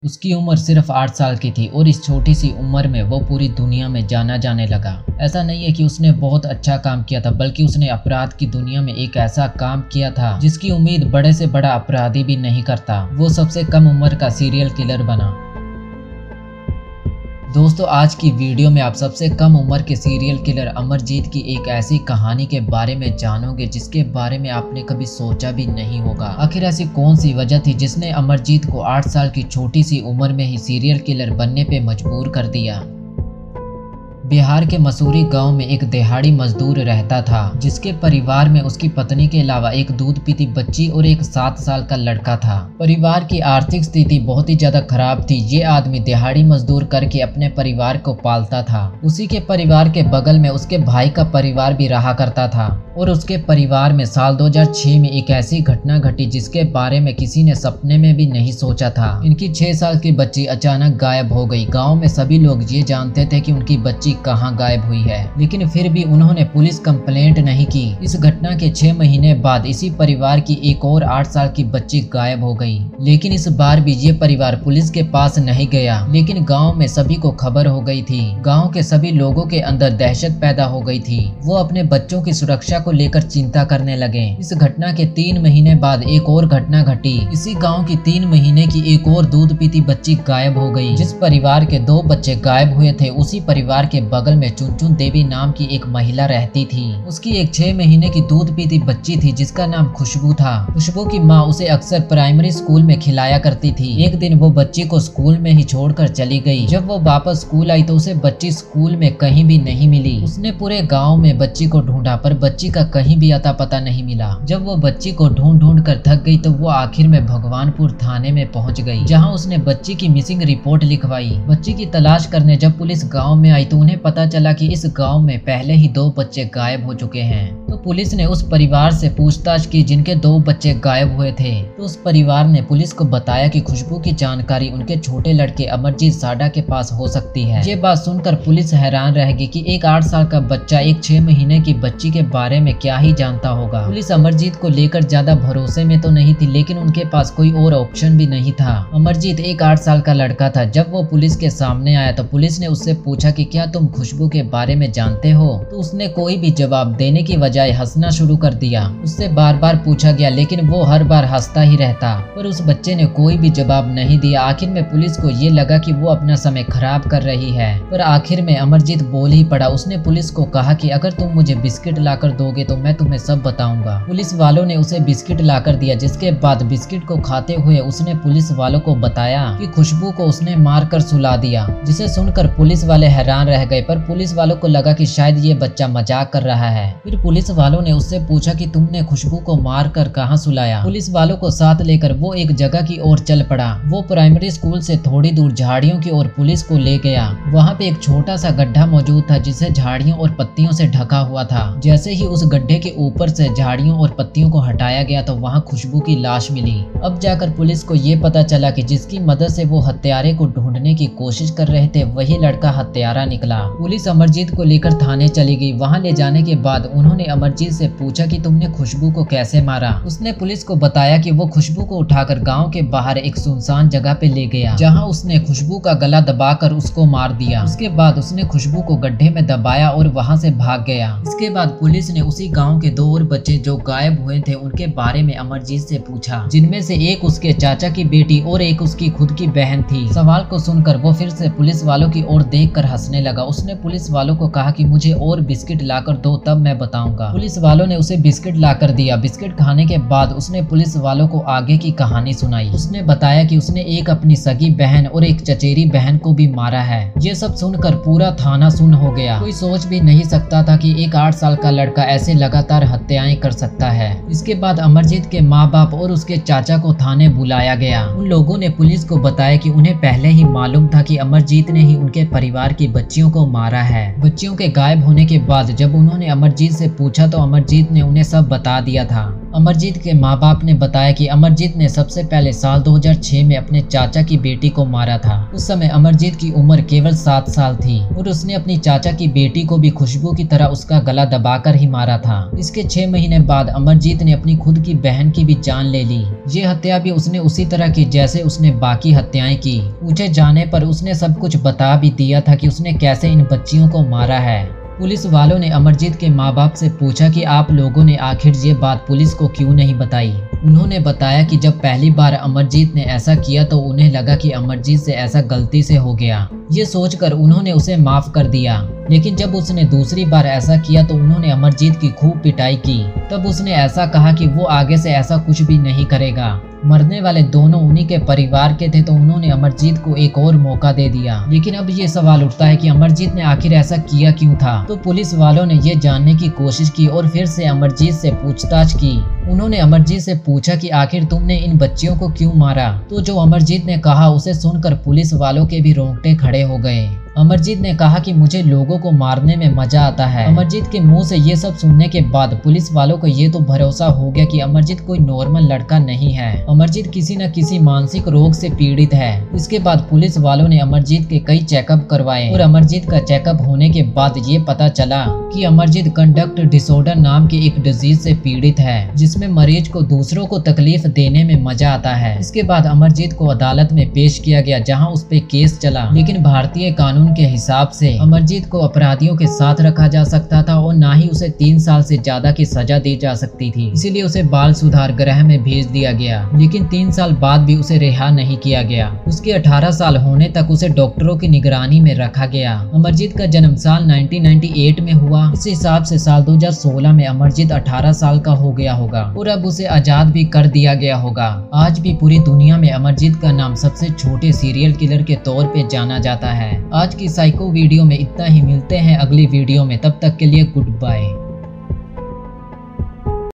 उसकी उम्र सिर्फ 8 साल की थी और इस छोटी सी उम्र में वो पूरी दुनिया में जाना जाने लगा। ऐसा नहीं है कि उसने बहुत अच्छा काम किया था, बल्कि उसने अपराध की दुनिया में एक ऐसा काम किया था जिसकी उम्मीद बड़े से बड़ा अपराधी भी नहीं करता। वो सबसे कम उम्र का सीरियल किलर बना। दोस्तों, आज की वीडियो में आप सबसे कम उम्र के सीरियल किलर अमरजीत की एक ऐसी कहानी के बारे में जानोगे जिसके बारे में आपने कभी सोचा भी नहीं होगा। आखिर ऐसी कौन सी वजह थी जिसने अमरजीत को 8 साल की छोटी सी उम्र में ही सीरियल किलर बनने पे मजबूर कर दिया। बिहार के मसूरी गांव में एक दिहाड़ी मजदूर रहता था, जिसके परिवार में उसकी पत्नी के अलावा एक दूध पीती बच्ची और एक 7 साल का लड़का था। परिवार की आर्थिक स्थिति बहुत ही ज्यादा खराब थी। ये आदमी दिहाड़ी मजदूर करके अपने परिवार को पालता था। उसी के परिवार के बगल में उसके भाई का परिवार भी रहा करता था और उसके परिवार में साल 2006 में एक ऐसी घटना घटी जिसके बारे में किसी ने सपने में भी नहीं सोचा था। इनकी 6 साल की बच्ची अचानक गायब हो गई। गाँव में सभी लोग ये जानते थे कि उनकी बच्ची कहां गायब हुई है, लेकिन फिर भी उन्होंने पुलिस कंप्लेंट नहीं की। इस घटना के 6 महीने बाद इसी परिवार की एक और 8 साल की बच्ची गायब हो गई। लेकिन इस बार भी ये परिवार पुलिस के पास नहीं गया, लेकिन गांव में सभी को खबर हो गई थी। गांव के सभी लोगों के अंदर दहशत पैदा हो गई थी। वो अपने बच्चों की सुरक्षा को लेकर चिंता करने लगे। इस घटना के 3 महीने बाद एक और घटना घटी। इसी गाँव की 3 महीने की एक और दूध पीती बच्ची गायब हो गई। जिस परिवार के 2 बच्चे गायब हुए थे, उसी परिवार के बगल में चुनचुन देवी नाम की एक महिला रहती थी। उसकी एक 6 महीने की दूध पीती बच्ची थी जिसका नाम खुशबू था। खुशबू की माँ उसे अक्सर प्राइमरी स्कूल में खिलाया करती थी। एक दिन वो बच्ची को स्कूल में ही छोड़कर चली गई। जब वो वापस स्कूल आई तो उसे बच्ची स्कूल में कहीं भी नहीं मिली। उसने पूरे गाँव में बच्ची को ढूंढा, पर बच्ची का कहीं भी अता पता नहीं मिला। जब वो बच्ची को ढूंढ ढूंढ कर थक गई तो वो आखिर में भगवानपुर थाने में पहुंच गई, जहां उसने बच्ची की मिसिंग रिपोर्ट लिखवाई। बच्ची की तलाश करने जब पुलिस गाँव में आई तो उन्हें पता चला कि इस गांव में पहले ही 2 बच्चे गायब हो चुके हैं। तो पुलिस ने उस परिवार से पूछताछ की जिनके 2 बच्चे गायब हुए थे। तो उस परिवार ने पुलिस को बताया कि खुशबू की जानकारी उनके छोटे लड़के अमरजीत साडा के पास हो सकती है। ये बात सुनकर पुलिस हैरान रह गई कि एक 8 साल का बच्चा एक 6 महीने की बच्ची के बारे में क्या ही जानता होगा। पुलिस अमरजीत को लेकर ज्यादा भरोसे में तो नहीं थी, लेकिन उनके पास कोई और ऑप्शन भी नहीं था। अमरजीत एक 8 साल का लड़का था। जब वो पुलिस के सामने आया तो पुलिस ने उससे पूछा कि क्या तुम खुशबू के बारे में जानते हो? तो उसने कोई भी जवाब देने की बजाय हंसना शुरू कर दिया। उससे बार बार पूछा गया, लेकिन वो हर बार हंसता ही रहता, पर उस बच्चे ने कोई भी जवाब नहीं दिया। आखिर में पुलिस को ये लगा कि वो अपना समय खराब कर रही है, पर आखिर में अमरजीत बोल ही पड़ा। उसने पुलिस को कहा कि अगर तुम मुझे बिस्किट लाकर दोगे तो मैं तुम्हें सब बताऊंगा। पुलिस वालों ने उसे बिस्किट लाकर दिया, जिसके बाद बिस्किट को खाते हुए उसने पुलिस वालों को बताया कि खुशबू को उसने मारकर सुला दिया, जिसे सुनकर पुलिस वाले हैरान रह गए। पर पुलिस वालों को लगा कि शायद ये बच्चा मजाक कर रहा है। फिर पुलिस वालों ने उससे पूछा कि तुमने खुशबू को मारकर कहां सुलाया? पुलिस वालों को साथ लेकर वो एक जगह की ओर चल पड़ा। वो प्राइमरी स्कूल से थोड़ी दूर झाड़ियों की ओर पुलिस को ले गया। वहाँ पे एक छोटा सा गड्ढा मौजूद था जिसे झाड़ियों और पत्तियों से ढका हुआ था। जैसे ही उस गड्ढे के ऊपर से झाड़ियों और पत्तियों को हटाया गया तो वहाँ खुशबू की लाश मिली। अब जाकर पुलिस को ये पता चला कि जिसकी मदद से वो हत्यारे को ढूंढने की कोशिश कर रहे थे वही लड़का हत्यारा निकला। पुलिस अमरजीत को लेकर थाने चली गई। वहां ले जाने के बाद उन्होंने अमरजीत से पूछा कि तुमने खुशबू को कैसे मारा? उसने पुलिस को बताया कि वो खुशबू को उठाकर गांव के बाहर एक सुनसान जगह पे ले गया, जहां उसने खुशबू का गला दबाकर उसको मार दिया। उसके बाद उसने खुशबू को गड्ढे में दबाया और वहां से भाग गया। इसके बाद पुलिस ने उसी गाँव के 2 और बच्चे जो गायब हुए थे उनके बारे में अमरजीत से पूछा, जिनमें से एक उसके चाचा की बेटी और एक उसकी खुद की बहन थी। सवाल को सुनकर वो फिर से पुलिस वालों की ओर देखकर हंसने लगा। उसने पुलिस वालों को कहा कि मुझे और बिस्किट लाकर दो, तब मैं बताऊंगा। पुलिस वालों ने उसे बिस्किट लाकर दिया। बिस्किट खाने के बाद उसने पुलिस वालों को आगे की कहानी सुनाई। उसने बताया कि उसने एक अपनी सगी बहन और एक चचेरी बहन को भी मारा है। ये सब सुनकर पूरा थाना सुन हो गया। कोई सोच भी नहीं सकता था कि एक 8 साल का लड़का ऐसे लगातार हत्याएं कर सकता है। इसके बाद अमरजीत के माँ बाप और उसके चाचा को थाने बुलाया गया। उन लोगों ने पुलिस को बताया कि उन्हें पहले ही मालूम था कि अमरजीत ने ही उनके परिवार की बच्चियों को मारा है। बच्चियों के गायब होने के बाद जब उन्होंने अमरजीत से पूछा तो अमरजीत ने उन्हें सब बता दिया था। अमरजीत के माँ बाप ने बताया कि अमरजीत ने सबसे पहले साल 2006 में अपने चाचा की बेटी को मारा था। उस समय अमरजीत की उम्र केवल 7 साल थी और उसने अपनी चाचा की बेटी को भी खुशबू की तरह उसका गला दबाकर ही मारा था। इसके 6 महीने बाद अमरजीत ने अपनी खुद की बहन की भी जान ले ली। ये हत्या भी उसने उसी तरह की जैसे उसने बाकी हत्याएं की। पूछे जाने पर उसने सब कुछ बता भी दिया था कि उसने कैसे इन बच्चियों को मारा है। पुलिस वालों ने अमरजीत के माँ बाप से पूछा कि आप लोगों ने आखिर ये बात पुलिस को क्यों नहीं बताई। उन्होंने बताया कि जब पहली बार अमरजीत ने ऐसा किया तो उन्हें लगा कि अमरजीत से ऐसा गलती से हो गया। ये सोचकर उन्होंने उसे माफ कर दिया। लेकिन जब उसने दूसरी बार ऐसा किया तो उन्होंने अमरजीत की खूब पिटाई की। तब उसने ऐसा कहा कि वो आगे से ऐसा कुछ भी नहीं करेगा। मरने वाले दोनों उन्हीं के परिवार के थे तो उन्होंने अमरजीत को एक और मौका दे दिया। लेकिन अब ये सवाल उठता है कि अमरजीत ने आखिर ऐसा किया क्यों था। तो पुलिस वालों ने ये जानने की कोशिश की और फिर से अमरजीत से पूछताछ की। उन्होंने अमरजीत से पूछा कि आखिर तुमने इन बच्चियों को क्यों मारा। तो जो अमरजीत ने कहा उसे सुनकर पुलिस वालों के भी रोंगटे खड़े हो गए। अमरजीत ने कहा कि मुझे लोगों को मारने में मजा आता है। अमरजीत के मुंह से ये सब सुनने के बाद पुलिस वालों को ये तो भरोसा हो गया कि अमरजीत कोई नॉर्मल लड़का नहीं है। अमरजीत किसी न किसी मानसिक रोग से पीड़ित है। इसके बाद पुलिस वालों ने अमरजीत के कई चेकअप करवाए और अमरजीत का चेकअप होने के बाद ये पता चला कि अमरजीत कंडक्ट डिसऑर्डर नाम की एक डिजीज से पीड़ित है, जिसमें मरीज को दूसरों को तकलीफ देने में मजा आता है। इसके बाद अमरजीत को अदालत में पेश किया गया जहाँ उस पे केस चला। लेकिन भारतीय कानून के हिसाब से अमरजीत को अपराधियों के साथ रखा जा सकता था और ना ही उसे 3 साल से ज्यादा की सजा दी जा सकती थी। इसीलिए उसे बाल सुधार गृह में भेज दिया गया। लेकिन 3 साल बाद भी उसे रिहा नहीं किया गया। उसके 18 साल होने तक उसे डॉक्टरों की निगरानी में रखा गया। अमरजीत का जन्म साल 1998 में हुआ। इस हिसाब से साल 2016 में अमरजीत 18 साल का हो गया होगा और अब उसे आजाद भी कर दिया गया होगा। आज भी पूरी दुनिया में अमरजीत का नाम सबसे छोटे सीरियल किलर के तौर पे जाना जाता है। आज की साइको वीडियो में इतना ही। मिलते हैं अगली वीडियो में, तब तक के लिए गुड बाय।